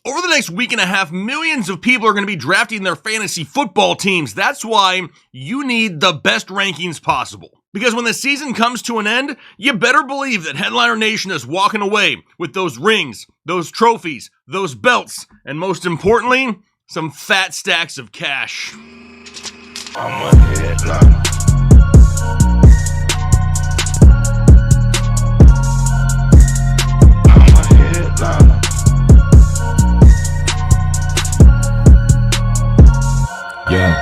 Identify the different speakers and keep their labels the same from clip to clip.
Speaker 1: Over the next week and a half, millions of people are going to be drafting their fantasy football teams. That's why you need the best rankings possible. Because when the season comes to an end, you better believe that Headliner Nation is walking away with those rings, those trophies, those belts, and most importantly, some fat stacks of cash.
Speaker 2: I'm a headliner.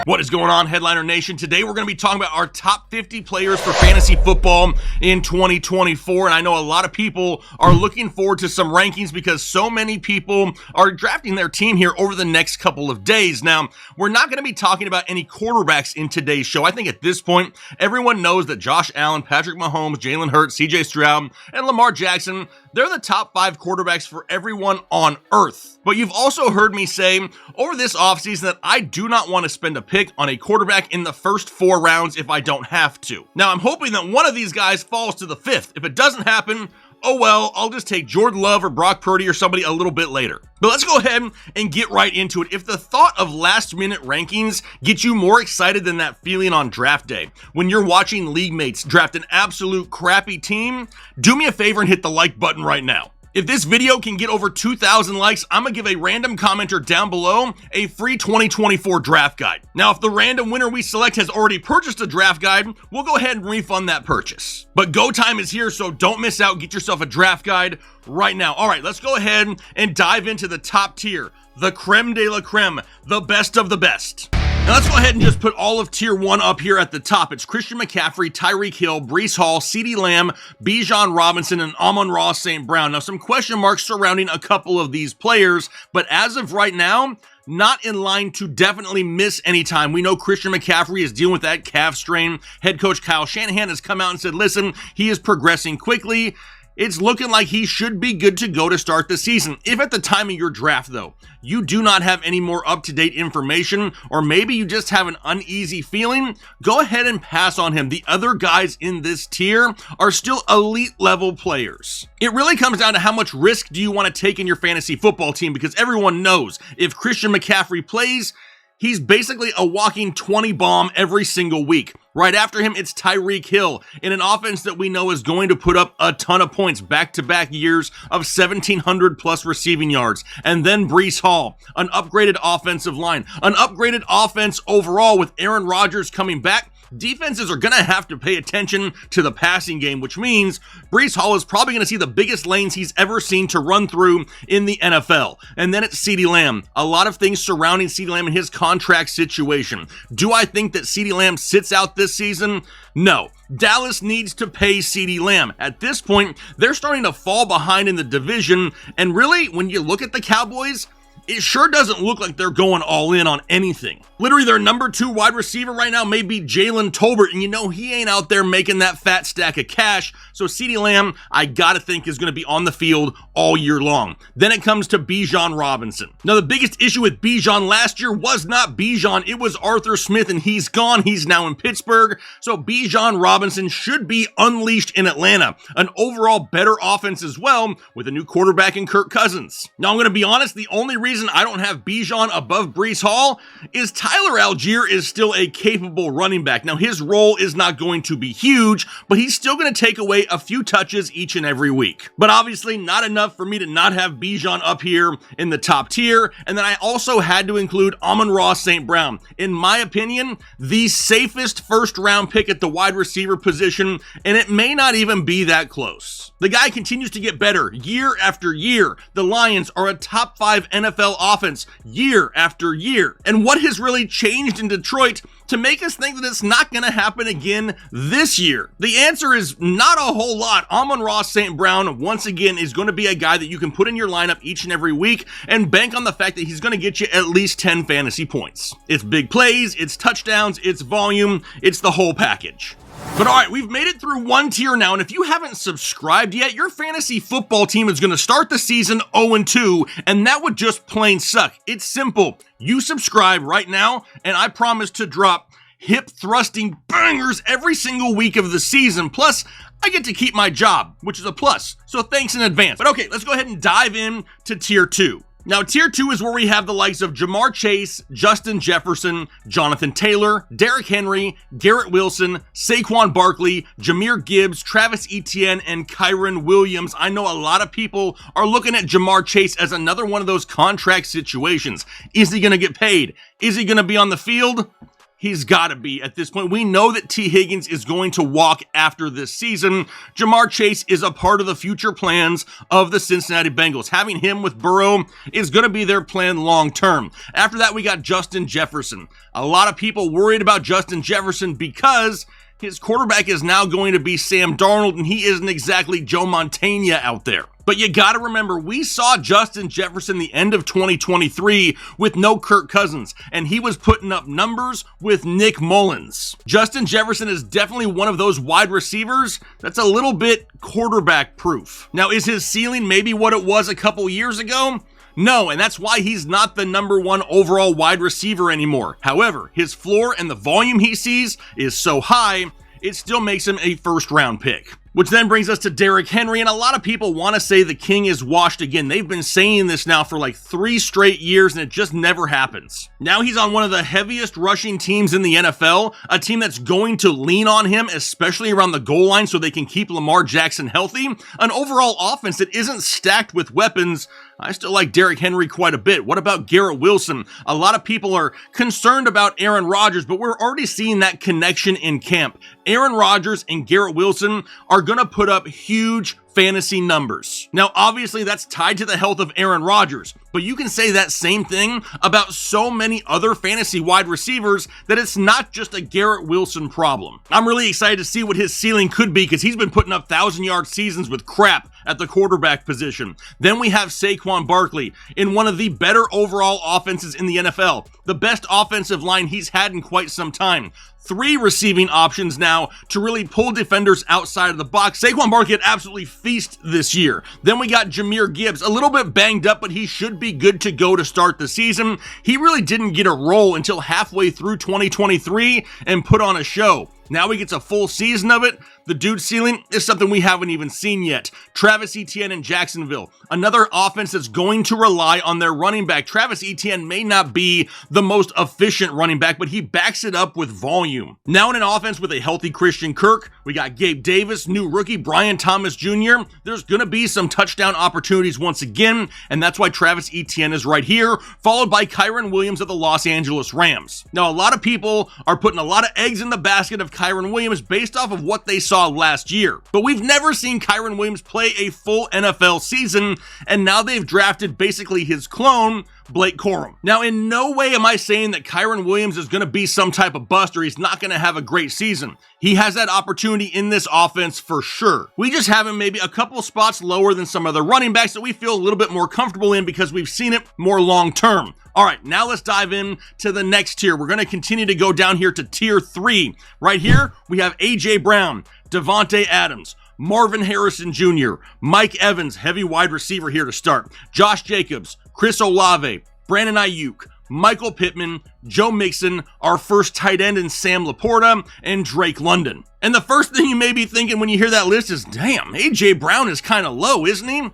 Speaker 1: What is going on, Headliner Nation? Today we're going to be talking about our top 50 players for fantasy football in 2024, and I know a lot of people are looking forward to some rankings because so many people are drafting their team here over the next couple of days. Now, we're not going to be talking about any quarterbacks in today's show. I think at this point, everyone knows that Josh Allen, Patrick Mahomes, Jalen Hurts, CJ Stroud, and Lamar Jackson, they're the top 5 quarterbacks for everyone on earth. But you've also heard me say over this offseason that I do not want to spend a pick on a quarterback in the first 4 rounds if I don't have to. Now, I'm hoping that one of these guys falls to the 5th. If it doesn't happen, oh well, I'll just take Jordan Love or Brock Purdy or somebody a little bit later. But let's go ahead and get right into it. If the thought of last-minute rankings gets you more excited than that feeling on draft day, when you're watching league mates draft an absolute crappy team, do me a favor and hit the like button right now. If this video can get over 2,000 likes, I'm gonna give a random commenter down below a free 2024 draft guide. Now, if the random winner we select has already purchased a draft guide, we'll go ahead and refund that purchase. But go time is here, so don't miss out. Get yourself a draft guide right now. All right, let's go ahead and dive into the top tier, the creme de la creme, the best of the best. Now let's go ahead and just put all of tier 1 up here at the top. It's Christian McCaffrey, Tyreek Hill, Breece Hall, CeeDee Lamb, Bijan Robinson, and Amon-Ra St. Brown. Now some question marks surrounding a couple of these players, but as of right now, not in line to definitely miss any time. We know Christian McCaffrey is dealing with that calf strain. Head coach Kyle Shanahan has come out and said, listen, he is progressing quickly. It's looking like he should be good to go to start the season. If at the time of your draft, though, you do not have any more up-to-date information, or maybe you just have an uneasy feeling, go ahead and pass on him. The other guys in this tier are still elite-level players. It really comes down to how much risk do you want to take in your fantasy football team, because everyone knows if Christian McCaffrey plays, he's basically a walking 20 bomb every single week. Right after him, it's Tyreek Hill in an offense that we know is going to put up a ton of points, back-to-back years of 1,700 plus receiving yards. And then Breece Hall, an upgraded offensive line, an upgraded offense overall with Aaron Rodgers coming back. Defenses are going to have to pay attention to the passing game, which means Breece Hall is probably going to see the biggest lanes he's ever seen to run through in the NFL. And then it's CeeDee Lamb. A lot of things surrounding CeeDee Lamb and his contract situation. Do I think that CeeDee Lamb sits out this season? No. Dallas needs to pay CeeDee Lamb. At this point, they're starting to fall behind in the division. And really, when you look at the Cowboys, it sure doesn't look like they're going all in on anything. Literally, their number 2 wide receiver right now may be Jalen Tolbert, and you know he ain't out there making that fat stack of cash, so CeeDee Lamb, I gotta think, is gonna be on the field all year long. Then it comes to Bijan Robinson. Now, the biggest issue with Bijan last year was not Bijan, it was Arthur Smith, and he's gone. He's now in Pittsburgh, so Bijan Robinson should be unleashed in Atlanta. An overall better offense as well, with a new quarterback in Kirk Cousins. Now, I'm gonna be honest, the only reason I don't have Bijan above Breece Hall is Tyler Algier is still a capable running back. Now, his role is not going to be huge, but he's still going to take away a few touches each and every week. But obviously not enough for me to not have Bijan up here in the top tier. And then I also had to include Amon-Ra St. Brown. In my opinion, the safest first-round pick at the wide receiver position, and it may not even be that close. The guy continues to get better year after year. The Lions are a top 5 NFL offense year after year. And what has really changed in Detroit to make us think that it's not going to happen again this year? The answer is not a whole lot. Amon-Ra St. Brown, once again, is going to be a guy that you can put in your lineup each and every week and bank on the fact that he's going to get you at least 10 fantasy points. It's big plays, it's touchdowns, it's volume, it's the whole package. But all right, we've made it through 1 tier now, and if you haven't subscribed yet, your fantasy football team is going to start the season 0-2, and that would just plain suck. It's simple. You subscribe right now, and I promise to drop hip-thrusting bangers every single week of the season. Plus, I get to keep my job, which is a plus, so thanks in advance. But okay, let's go ahead and dive in to tier 2. Now, tier 2 is where we have the likes of Ja'Marr Chase, Justin Jefferson, Jonathan Taylor, Derrick Henry, Garrett Wilson, Saquon Barkley, Jahmyr Gibbs, Travis Etienne, and Kyren Williams. I know a lot of people are looking at Ja'Marr Chase as another one of those contract situations. Is he going to get paid? Is he going to be on the field? He's got to be at this point. We know that T. Higgins is going to walk after this season. Ja'Marr Chase is a part of the future plans of the Cincinnati Bengals. Having him with Burrow is going to be their plan long term. After that, we got Justin Jefferson. A lot of people worried about Justin Jefferson because his quarterback is now going to be Sam Darnold, and he isn't exactly Joe Montana out there. But you gotta remember, we saw Justin Jefferson the end of 2023 with no Kirk Cousins, and he was putting up numbers with Nick Mullins. Justin Jefferson is definitely one of those wide receivers that's a little bit quarterback proof. Now, is his ceiling maybe what it was a couple years ago? No, and that's why he's not the number 1 overall wide receiver anymore. However, his floor and the volume he sees is so high, it still makes him a first-round pick. Which then brings us to Derrick Henry, and a lot of people want to say the king is washed again. They've been saying this now for like 3 straight years, and it just never happens. Now he's on one of the heaviest rushing teams in the NFL, a team that's going to lean on him, especially around the goal line so they can keep Lamar Jackson healthy. An overall offense that isn't stacked with weapons. I still like Derrick Henry quite a bit. What about Garrett Wilson? A lot of people are concerned about Aaron Rodgers, but we're already seeing that connection in camp. Aaron Rodgers and Garrett Wilson are going to put up huge fantasy numbers. Now, obviously, that's tied to the health of Aaron Rodgers, but you can say that same thing about so many other fantasy wide receivers that it's not just a Garrett Wilson problem. I'm really excited to see what his ceiling could be because he's been putting up 1,000-yard seasons with crap at the quarterback position. Then we have Saquon Barkley in one of the better overall offenses in the NFL, the best offensive line he's had in quite some time. 3 receiving options now to really pull defenders outside of the box. Saquon Barkley had absolutely feast this year. Then we got Jahmyr Gibbs, a little bit banged up, but he should be good to go to start the season. He really didn't get a role until halfway through 2023 and put on a show. Now he gets a full season of it. The dude's ceiling is something we haven't even seen yet. Travis Etienne in Jacksonville, another offense that's going to rely on their running back. Travis Etienne may not be the most efficient running back, but he backs it up with volume. Now in an offense with a healthy Christian Kirk, we got Gabe Davis, new rookie Brian Thomas Jr. There's going to be some touchdown opportunities once again, and that's why Travis Etienne is right here, followed by Kyren Williams of the Los Angeles Rams. Now, a lot of people are putting a lot of eggs in the basket of Kyren Williams based off of what they saw last year. But we've never seen Kyren Williams play a full NFL season, and now they've drafted basically his clone, Blake Corum. Now, in no way am I saying that Kyren Williams is going to be some type of bust or he's not going to have a great season. He has that opportunity in this offense for sure. We just have him maybe a couple spots lower than some other running backs that we feel a little bit more comfortable in because we've seen it more long term. All right, now let's dive in to the next tier. We're going to continue to go down here to tier 3. Right here, we have A.J. Brown, Davante Adams, Marvin Harrison Jr., Mike Evans, heavy wide receiver here to start, Josh Jacobs, Chris Olave, Brandon Ayuk, Michael Pittman, Joe Mixon, our first tight end in Sam Laporta, and Drake London. And the first thing you may be thinking when you hear that list is, damn, A.J. Brown is kind of low, isn't he?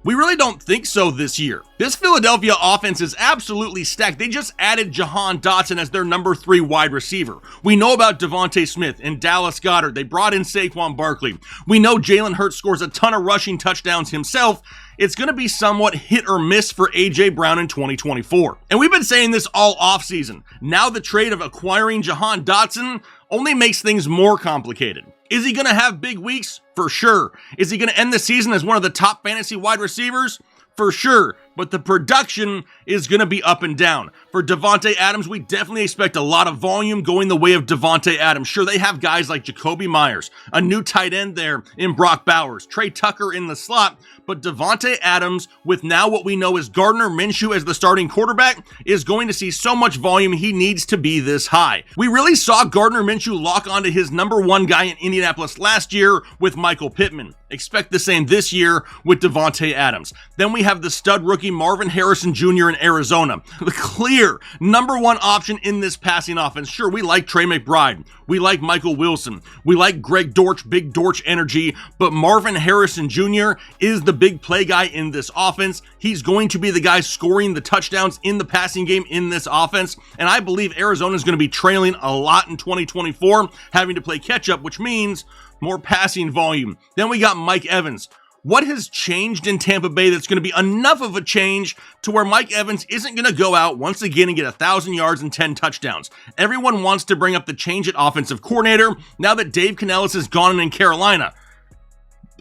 Speaker 1: We really don't think so this year. This Philadelphia offense is absolutely stacked. They just added Jahan Dotson as their number 3 wide receiver. We know about Devontae Smith and Dallas Goedert. They brought in Saquon Barkley. We know Jalen Hurts scores a ton of rushing touchdowns himself. It's going to be somewhat hit or miss for A.J. Brown in 2024. And we've been saying this all offseason. Now the trade of acquiring Jahan Dotson only makes things more complicated. Is he going to have big weeks? For sure. Is he going to end the season as one of the top fantasy wide receivers? For sure. But the production is going to be up and down. For Davante Adams, we definitely expect a lot of volume going the way of Davante Adams. Sure, they have guys like Jacoby Myers, a new tight end there in Brock Bowers, Trey Tucker in the slot, but Davante Adams, with now what we know is Gardner Minshew as the starting quarterback, is going to see so much volume he needs to be this high. We really saw Gardner Minshew lock onto his number 1 guy in Indianapolis last year with Michael Pittman. Expect the same this year with Davante Adams. Then we have the stud rookie rookie Marvin Harrison Jr. in Arizona. The clear number one option in this passing offense. Sure, we like Trey McBride. We like Michael Wilson. We like Greg Dortch, big Dortch energy, but Marvin Harrison Jr. is the big play guy in this offense. He's going to be the guy scoring the touchdowns in the passing game in this offense, and I believe Arizona is going to be trailing a lot in 2024, having to play catch up, which means more passing volume. Then we got Mike Evans. What has changed in Tampa Bay that's going to be enough of a change to where Mike Evans isn't going to go out once again and get 1,000 yards and 10 touchdowns? Everyone wants to bring up the change at offensive coordinator now that Dave Canellis is gone in Carolina.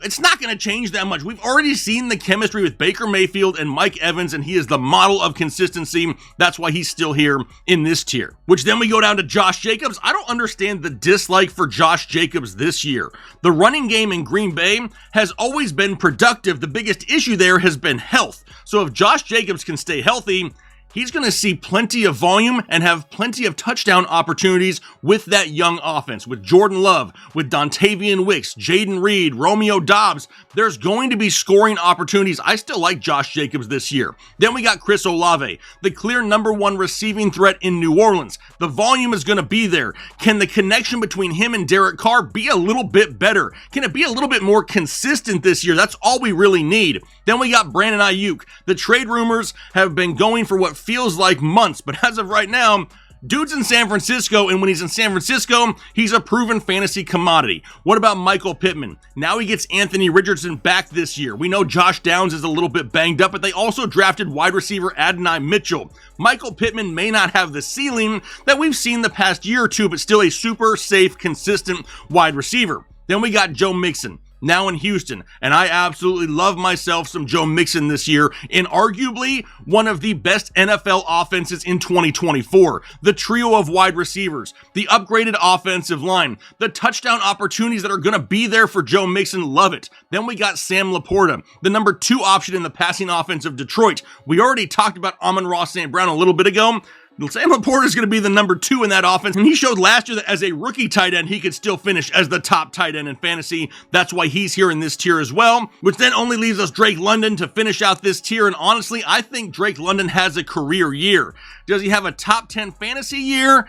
Speaker 1: It's not going to change that much. We've already seen the chemistry with Baker Mayfield and Mike Evans, and he is the model of consistency. That's why he's still here in this tier. Which then we go down to Josh Jacobs. I don't understand the dislike for Josh Jacobs this year. The running game in Green Bay has always been productive. The biggest issue there has been health. So if Josh Jacobs can stay healthy, he's going to see plenty of volume and have plenty of touchdown opportunities with that young offense. With Jordan Love, with Dontavian Wicks, Jaden Reed, Romeo Dobbs, there's going to be scoring opportunities. I still like Josh Jacobs this year. Then we got Chris Olave, the clear number one receiving threat in New Orleans. The volume is going to be there. Can the connection between him and Derek Carr be a little bit better? Can it be a little bit more consistent this year? That's all we really need. Then we got Brandon Ayuk. The trade rumors have been going for what feels like months, but as of right now, dude's in San Francisco, and when he's in San Francisco, he's a proven fantasy commodity. What about Michael Pittman? Now he gets Anthony Richardson back this year. We know Josh Downs is a little bit banged up, but they also drafted wide receiver Adonai Mitchell. Michael Pittman may not have the ceiling that we've seen the past year or two, but still a super safe, consistent wide receiver. Then we got Joe Mixon, now in Houston, and I absolutely love myself some Joe Mixon this year in arguably one of the best NFL offenses in 2024. The trio of wide receivers, the upgraded offensive line, the touchdown opportunities that are going to be there for Joe Mixon, love it. Then we got Sam Laporta, the number 2 option in the passing offense of Detroit. We already talked about Amon-Ra St. Brown a little bit ago. Sam Laporta is going to be the number 2 in that offense, and he showed last year that as a rookie tight end, he could still finish as the top tight end in fantasy. That's why he's here in this tier as well, which then only leaves us Drake London to finish out this tier, and honestly, I think Drake London has a career year. Does he have a top 10 fantasy year?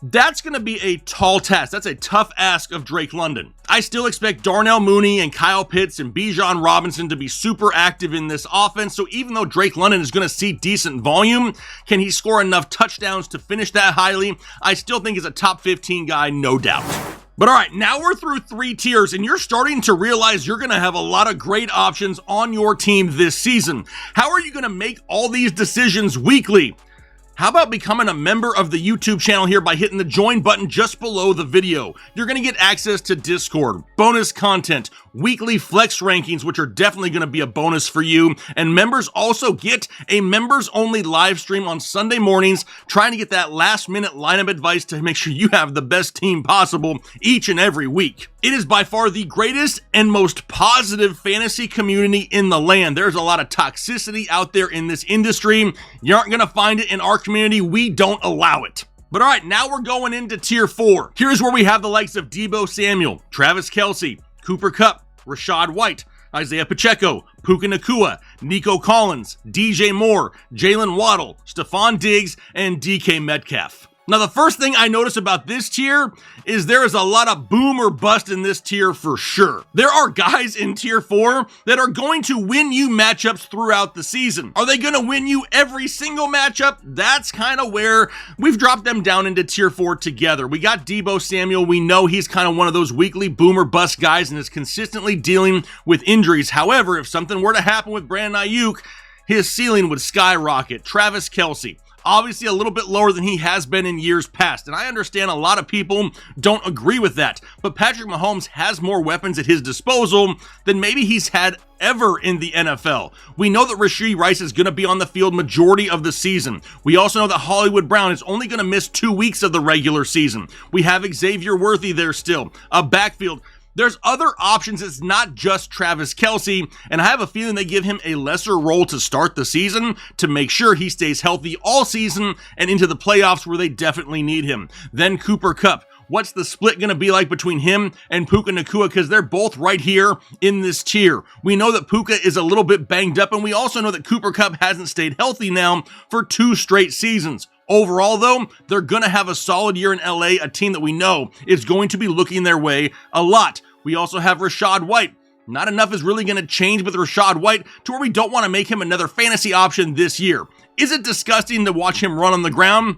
Speaker 1: That's going to be a tall task. That's a tough ask of Drake London. I still expect Darnell Mooney and Kyle Pitts and Bijan Robinson to be super active in this offense. So even though Drake London is going to see decent volume, can he score enough touchdowns to finish that highly? I still think he's a top 15 guy, no doubt. But all right, now we're through 3 tiers, and you're starting to realize you're going to have a lot of great options on your team this season. How are you going to make all these decisions weekly? How about becoming a member of the YouTube channel here by hitting the join button just below the video? You're going to get access to Discord, bonus content, weekly flex rankings, which are definitely going to be a bonus for you. And members also get a members only live stream on Sunday mornings, trying to get that last minute lineup advice to make sure you have the best team possible each and every week. It is by far the greatest and most positive fantasy community in the land. There's a lot of toxicity out there in this industry. You aren't going to find it in our community. We don't allow it. But all right, now we're going into tier 4. Here's where we have the likes of Deebo Samuel, Travis Kelce, Cooper Kupp, Rachaad White, Isaiah Pacheco, Puka Nacua, Nico Collins, DJ Moore, Jalen Waddle, Stephon Diggs, and DK Metcalf. Now, the first thing I notice about this tier is there is a lot of boom or bust in this tier for sure. There are guys in tier 4 that are going to win you matchups throughout the season. Are they going to win you every single matchup? That's kind of where we've dropped them down into tier 4 together. We got Deebo Samuel. We know he's kind of one of those weekly boom or bust guys and is consistently dealing with injuries. However, if something were to happen with Brandon Ayuk, his ceiling would skyrocket. Travis Kelce, obviously a little bit lower than he has been in years past, and I understand a lot of people don't agree with that, but Patrick Mahomes has more weapons at his disposal than maybe he's had ever in the NFL. We know that Rashee Rice is going to be on the field majority of the season. We also know that Hollywood Brown is only going to miss 2 weeks of the regular season. We have Xavier Worthy there still, a backfield. There's other options. It's not just Travis Kelce, and I have a feeling they give him a lesser role to start the season to make sure he stays healthy all season and into the playoffs where they definitely need him. Then Cooper Kupp. What's the split going to be like between him and Puka Nacua? Because they're both right here in this tier. We know that Puka is a little bit banged up, and we also know that Cooper Kupp hasn't stayed healthy now for 2 straight seasons. Overall, though, they're going to have a solid year in LA, a team that we know is going to be looking their way a lot. We also have Rachaad White. Not enough is really going to change with Rachaad White to where we don't want to make him another fantasy option this year. Is it disgusting to watch him run on the ground?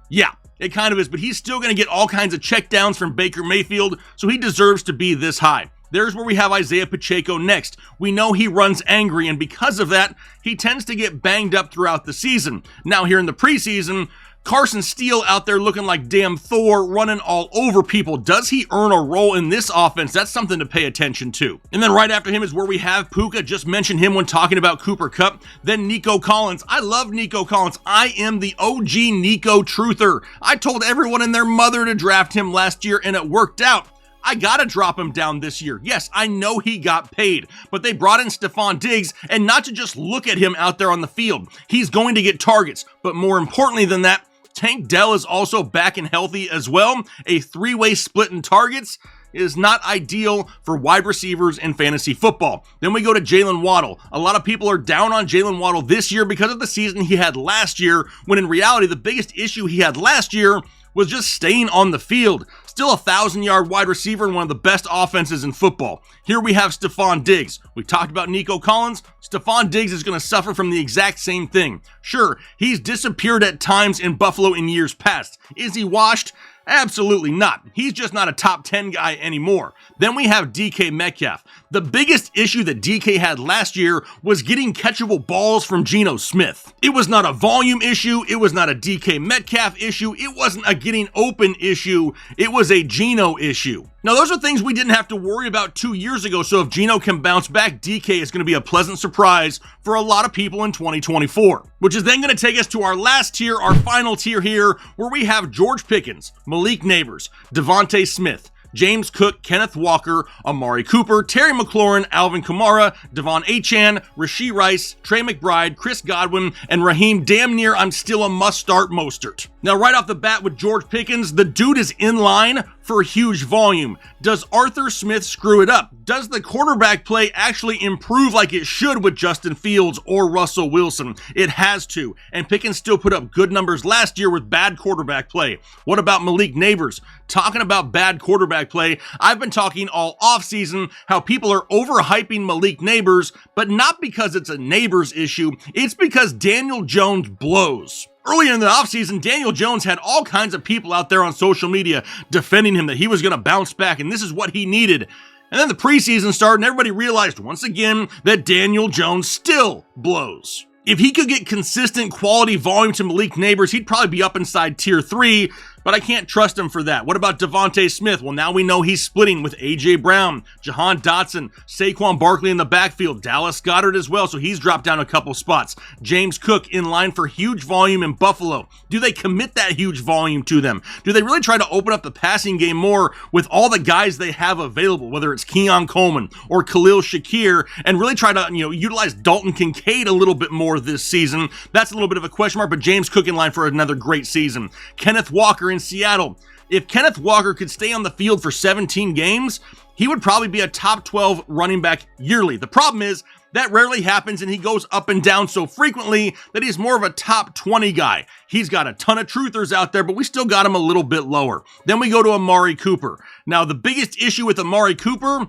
Speaker 1: Yeah, it kind of is, but he's still going to get all kinds of checkdowns from Baker Mayfield, so he deserves to be this high. There's where we have Isaiah Pacheco next. We know he runs angry, and because of that, he tends to get banged up throughout the season. Now here in the preseason, Carson Steele out there looking like damn Thor, running all over people. Does he earn a role in this offense? That's something to pay attention to. And then right after him is where we have Puka. Just mentioned him when talking about Cooper Kupp. Then Nico Collins. I love Nico Collins. I am the OG Nico truther. I told everyone and their mother to draft him last year, and it worked out. I gotta drop him down this year. Yes, I know he got paid, but they brought in Stefon Diggs, and not to just look at him out there on the field. He's going to get targets, but more importantly than that, Tank Dell is also back and healthy as well. A 3-way split in targets is not ideal for wide receivers in fantasy football. Then we go to Jalen Waddle. A lot of people are down on Jalen Waddle this year because of the season he had last year, when in reality, the biggest issue he had last year was just staying on the field. Still a 1,000-yard wide receiver and one of the best offenses in football. Here we have Stefon Diggs. We talked about Nico Collins. Stefon Diggs is going to suffer from the exact same thing. Sure, he's disappeared at times in Buffalo in years past. Is he washed? Absolutely not. He's just not a top 10 guy anymore. Then we have DK Metcalf. The biggest issue that DK had last year was getting catchable balls from Geno Smith. It was not a volume issue. It was not a DK Metcalf issue. It wasn't a getting open issue. It was a Geno issue. Now, those are things we didn't have to worry about 2 years ago, so if Geno can bounce back, DK is going to be a pleasant surprise for a lot of people in 2024. Which is then going to take us to our last tier, our final tier here, where we have George Pickens, Malik Nabers, Devontae Smith, James Cook, Kenneth Walker, Amari Cooper, Terry McLaurin, Alvin Kamara, Devon Achane, Rashee Rice, Trey McBride, Chris Godwin, and Raheem damn near I'm still a must-start Mostert. Now, right off the bat with George Pickens, the dude is in line for huge volume. Does Arthur Smith screw it up? Does the quarterback play actually improve like it should with Justin Fields or Russell Wilson? It has to, and Pickens still put up good numbers last year with bad quarterback play. What about Malik Nabers? Talking about bad quarterback play, I've been talking all offseason how people are overhyping Malik Nabers, but not because it's a Nabers issue, it's because Daniel Jones blows. Earlier in the offseason, Daniel Jones had all kinds of people out there on social media defending him that he was going to bounce back and this is what he needed. And then the preseason started and everybody realized once again that Daniel Jones still blows. If he could get consistent quality volume to Malik Nabers, he'd probably be up inside tier 3, but I can't trust him for that. What about Devontae Smith? Well, now we know he's splitting with A.J. Brown, Jahan Dotson, Saquon Barkley in the backfield, Dallas Goedert as well, so he's dropped down a couple spots. James Cook in line for huge volume in Buffalo. Do they commit that huge volume to them? Do they really try to open up the passing game more with all the guys they have available, whether it's Keon Coleman or Khalil Shakir, and really try to utilize Dalton Kincaid a little bit more this season? That's a little bit of a question mark, but James Cook in line for another great season. Kenneth Walker in Seattle. If Kenneth Walker could stay on the field for 17 games, he would probably be a top 12 running back yearly. The problem is that rarely happens and he goes up and down so frequently that he's more of a top 20 guy. He's got a ton of truthers out there, but we still got him a little bit lower. Then we go to Amari Cooper. Now, the biggest issue with Amari Cooper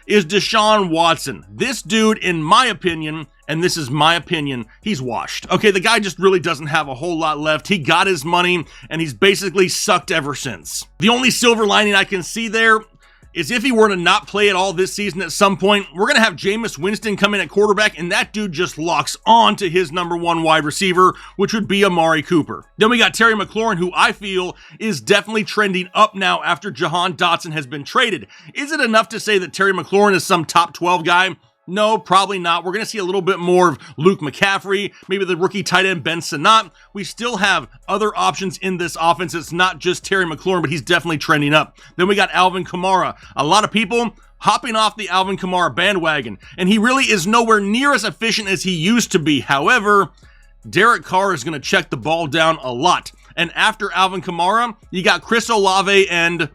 Speaker 1: is Deshaun Watson. This dude, in my opinion, and this is my opinion, he's washed. Okay, the guy just really doesn't have a whole lot left. He got his money, and he's basically sucked ever since. The only silver lining I can see there is if he were to not play at all this season at some point, we're going to have Jameis Winston come in at quarterback, and that dude just locks on to his number 1 wide receiver, which would be Amari Cooper. Then we got Terry McLaurin, who I feel is definitely trending up now after Jahan Dotson has been traded. Is it enough to say that Terry McLaurin is some top 12 guy? No, probably not. We're going to see a little bit more of Luke McCaffrey, maybe the rookie tight end Ben Sinnott. We still have other options in this offense. It's not just Terry McLaurin, but he's definitely trending up. Then we got Alvin Kamara. A lot of people hopping off the Alvin Kamara bandwagon, and he really is nowhere near as efficient as he used to be. However, Derek Carr is going to check the ball down a lot. And after Alvin Kamara, you got Chris Olave and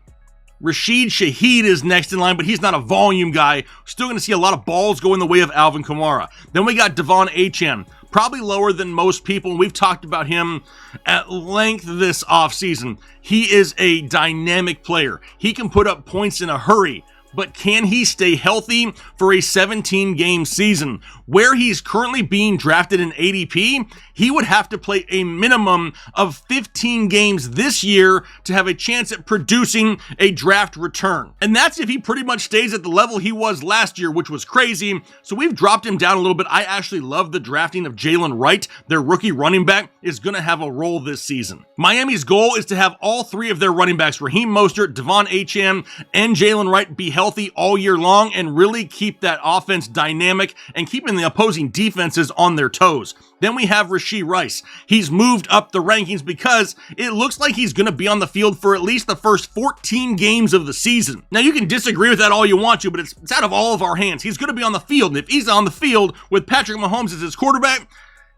Speaker 1: Rashid Shaheed is next in line, but he's not a volume guy. Still going to see a lot of balls going the way of Alvin Kamara. Then we got Devon Achane, probably lower than most people, and we've talked about him at length this offseason. He is a dynamic player. He can put up points in a hurry, but can he stay healthy for a 17-game season? Where he's currently being drafted in ADP, he would have to play a minimum of 15 games this year to have a chance at producing a draft return. And that's if he pretty much stays at the level he was last year, which was crazy. So we've dropped him down a little bit. I actually love the drafting of Jalen Wright. Their rookie running back is going to have a role this season. Miami's goal is to have all three of their running backs, Raheem Mostert, Devon Achane, and Jalen Wright, be healthy all year long and really keep that offense dynamic and keeping the opposing defenses on their toes. Then we have Rashee Rice. He's moved up the rankings because it looks like he's going to be on the field for at least the first 14 games of the season. Now, you can disagree with that all you want to, but it's out of all of our hands. He's going to be on the field, and if he's on the field with Patrick Mahomes as his quarterback,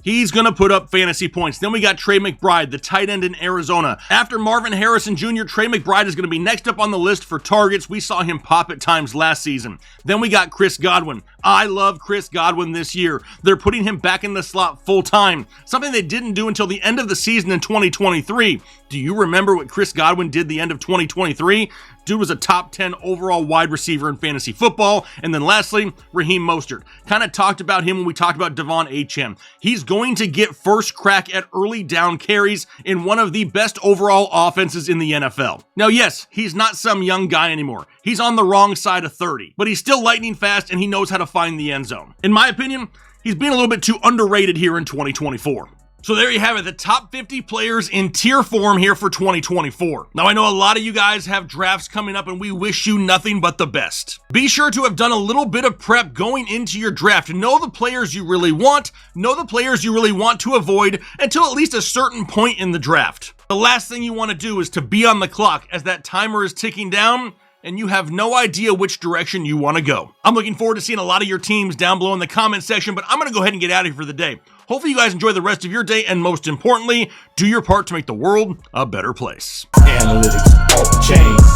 Speaker 1: he's going to put up fantasy points. Then we got Trey McBride, the tight end in Arizona. After Marvin Harrison Jr., Trey McBride is going to be next up on the list for targets. We saw him pop at times last season. Then we got Chris Godwin. I love Chris Godwin this year. They're putting him back in the slot full time, something they didn't do until the end of the season in 2023. Do you remember what Chris Godwin did the end of 2023? Dude was a top 10 overall wide receiver in fantasy football. And then lastly, Raheem Mostert. Kind of talked about him when we talked about Devon Achane. He's going to get first crack at early down carries in one of the best overall offenses in the NFL. Now, yes, he's not some young guy anymore. He's on the wrong side of 30, but he's still lightning fast and he knows how to find the end zone. In my opinion, he's being a little bit too underrated here in 2024. So there you have it, the top 50 players in tier form here for 2024. Now, I know a lot of you guys have drafts coming up and we wish you nothing but the best. Be sure to have done a little bit of prep going into your draft. Know the players you really want, know the players you really want to avoid until at least a certain point in the draft. The last thing you want to do is to be on the clock as that timer is ticking down and you have no idea which direction you want to go. I'm looking forward to seeing a lot of your teams down below in the comment section, but I'm going to go ahead and get out of here for the day. Hopefully you guys enjoy the rest of your day, and most importantly, do your part to make the world a better place.
Speaker 3: Analytics off the chain.